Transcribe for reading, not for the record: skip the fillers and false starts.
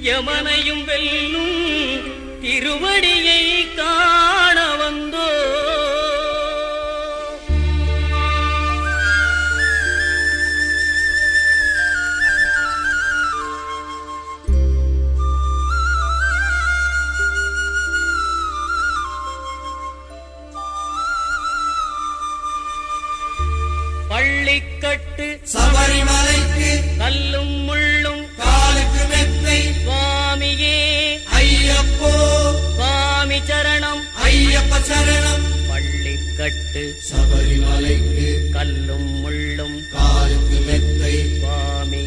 யமனையும் வெல்லும் திருவடியை காண வந்தோ. பள்ளிக்கட்டு சபரிமலைக்கு கல்லும் முள்ளும் காலுக்கு மெத்தை சுவாமியே ஐயப்போ சுவாமி சரணம் ஐயப்ப சரணம். பள்ளிக்கட்டு சபரிமலைக்கு கல்லும் முள்ளும்